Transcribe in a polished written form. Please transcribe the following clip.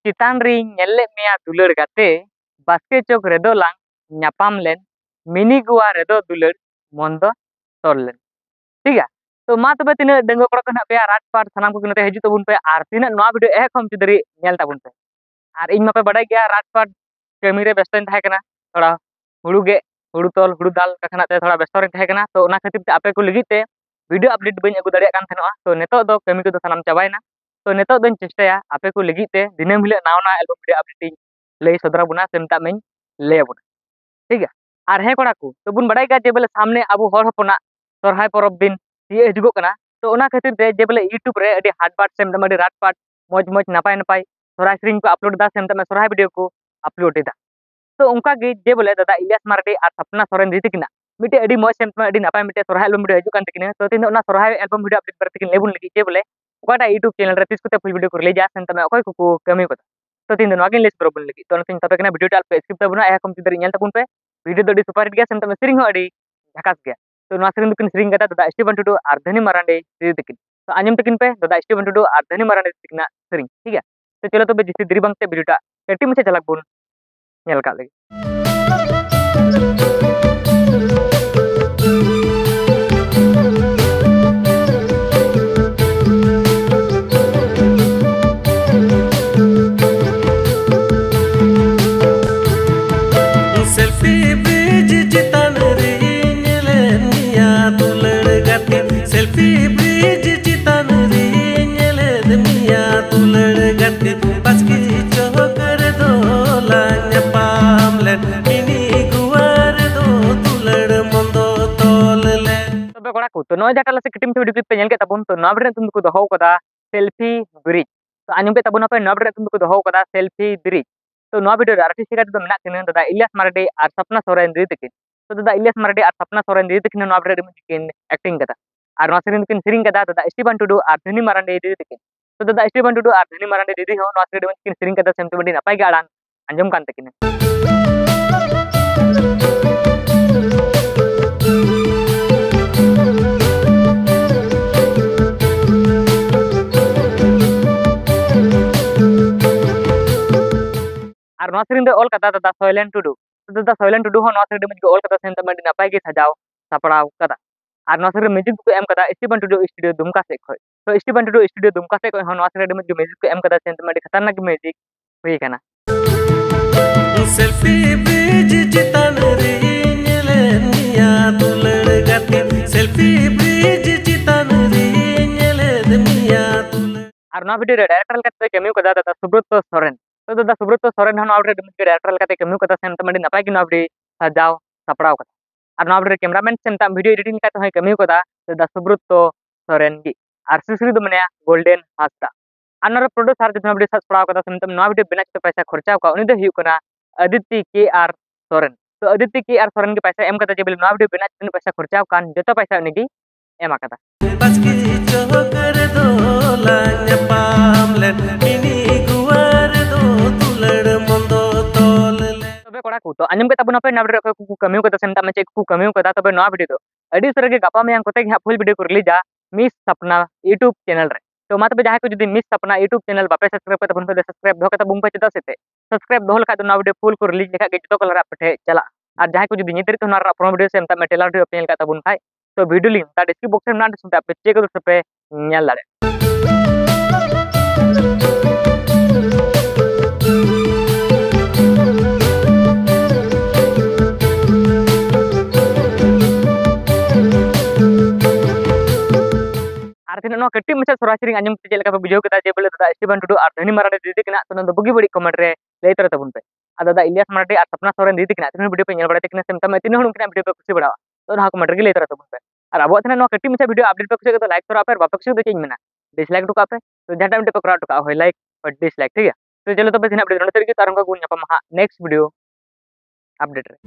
चितान री नेले मेया दुलड़ गाते बास्के चौक रेदो लांग ᱧᱟᱯᱟᱢ len मिनी गोवा रेदो दुलड़ मोंदो तोल लेन ठीक है। तो मा तबे तीना डंगो कड़ा कना पे राजपाट सानाम को नते हजू तबुन पे आर तीना नोआ वीडियो ए खम चिदरी नेल ताबुन पे आर इन मापे बड़ाई गया राजपाट कमी रे व्यस्त थाहे कना थोड़ा हुड़ू गे हुड़ू तोल हुड़ू दाल कखना ते थोड़ा व्यस्त थाहे कना तो ओना खातिर ते आपे को लगी ते वीडियो अपडेट बइन अगु दाड़िया कान थनोआ तो नेतो दो कमी को सानाम चाबायना तो नेतो दोन चेष्टाया आपे को लगी ते दिनम हिले नावना एल्बम वीडियो अपडेट लई सदरा बुना सेमता में ले बुना ठीक है। और हे कोड़ा को तो बुन बड़ाई जे बोले सामने अब हर हपना सरहाय परब दिन ये हजूगो कना तो ओना खातिर ते जे बोले यूट्यूब रे अडी हाटपाट सेम तम अडी राटपाट मौज मौज नापाय नापाय सरहाय स्क्रीन को अपलोड दा सेम तम सरहाय वीडियो को अपलोड दा तो उनका गे जे बोले दादा इलियास मार्डी और सपना सोरेन दी तकिना मिटे अडी मौज सेम तम अडी नापाय मिटे सरहाय एल्बम वीडियो हजू कान तकिना तो तीन ओना सरहाय एल्बम वीडियो अपडेट पर तकिन लेबुन लगी जे बोले ओकाटा यूट्यूब चैनल रे तिस कोते फुल वीडियो को ले जा सेम तम अकोय को कमी को तो तीन दिन आगे लेस प्रॉब्लम लगी तो तीन तब वीडियो टाल पे स्किप तबना ए कम चिदरी नेल तबुन पे वीडियो तो सुपर गया सेम तम सिरिंग हो अडी झकास गया तो ना सिरिंग दुकिन सिरिंग गता दादा स्टीवन टुडू और धनी मरांडे दीदी तकिन तो आंजम तकिन पे दादा स्टीवन टुडू और धनी मरांडे तकिना सिरिंग ठीक है। तो चलो तो जिसी देरी बांगते वीडियो टा कटी मुझे चलक बुन नेल का लगी तो नॉय जाटा लसे कटिम वीडियो क्लिप पे नेल के तबुन तो नॉबरे तुम को दोहो कदा सेल्फी ब्रिज तो आंजम के तबुन पे नॉबरे तुम को दोहो कदा सेल्फी ब्रिज तो नो वीडियो आर्टिस्ट सिका तो मेना किन दादा इलियास मार्डी और सपना सोरेन दी तकिन तो दादा इलियास मार्डी और सपना सोरेन दी तकिन नो वीडियो किन एक्टिंग कदा और नो सिरिंग किन सिरिंग कदा दादा स्टीवन टुडू और धनी मारांडे दी तकिन तो दादा स्टीवन टुडू और धनी मारांडे दीदी हो नो सिरिंग किन सिरिंग कदा सेम तो बडी नापाय गे आड़ान आंजम कान तकिन और नवा सिरिंग ऑल कदा दादा सोयलेन टुडू तो दादा सोयलेन टुडू हो नवा सिरिंग में ऑल कदा सेम तम नापाय गे सजाव सपड़ाव कदा और नवा सिरिंग म्यूजिक को एम कदा स्टीवन टुडू स्टूडियो दुमका से खय तो स्टीवन टुडू स्टूडियो दुमका से खय हो नवा सिरिंग में म्यूजिक को एम कदा सेम तम खतरनाक म्यूजिक हुई कना सेल्फी ब्रिज चितान रे नेले निया दुलड़ गाते सेल्फी ब्रिज चितान रे नेले निया और नवा वीडियो डायरेक्टर कते कमी कदा दादा सुब्रत सोरेन तो दादा सुब्रत सोरेन हन ऑलरेडी डायरेक्टर कते कमी कदा सेम तम नापाय गे नवा वीडियो सजाव सपड़ाव कदा और नवा वीडियो कैमरामैन सेम तम वीडियो एडिटिंग कते होय कमी कदा दादा सुब्रत सोरेन गी और सुश्री दो मने गोल्डन हासदा और नवा प्रोड्यूसर जब वीडियो सपड़ाव कदा सेम तम नवा वीडियो बिना पैसा खर्चा का उनी दो हियो कना अदिति के आर सोरेन तो अदिति के आर सोरेन के पैसा एम कदा जे बोले नवा वीडियो बिना तीन पैसा खर्चा कान जतो पैसा उनी एम कदा तो आंजम के तबुना पे नवा को कमी कदा सेम तम चेक को कमी कदा तबे नवा वीडियो तो अडी सरगे गपा में कोते फुल वीडियो को रिलीजा मिस सपना यूट्यूब चैनल रे तो मा तबे जहां को जदी मिस सपना यूट्यूब चैनल बापे सब्सक्राइब करते बन पे सब्सक्राइब दो कता बुम पे चदा सेते सब्सक्राइब दो लखा तो नवा वीडियो फुल को रिलीज लेखा के जतो कलर आपे चला और जहां को जदी नितर तो ना प्रो वीडियो सेम तम टेलर वीडियो पेल का तबुन खाय तो वीडियो लिंक ता डिस्क्रिप्शन बॉक्स में ना सुनते आपे चेक कर पे नेल लाड़े कटी मचा सोरासिरिंग आंजम के चेलका पे बुझाव कदा जे बोले दादा स्टीवन टुडू और धनी मारांडे दीदी किना तो बुगी बड़ी कमेंट रे लई तरह तबुन पे आ दादा इलियास मारांडे और सपना सोरेन दीदी किना तीन वीडियो पे नेल बड़ा तकिना सेम तम तीन हण किना वीडियो पे खुशी बड़ा तो ना कमेंट रे लई तरह तबुन पे और अब थे ना कटी मचा वीडियो अपडेट पे खुशी तो लाइक करो पे बापे खुशी तो चेंज मेना डिसलाइक टुका पे तो जहां टाइम पे करा टुका होय लाइक और डिसलाइक ठीक है। तो चलो तो बस अपडेट नोट तरीके तारंगा गुण नेक्स्ट वीडियो अपडेट रे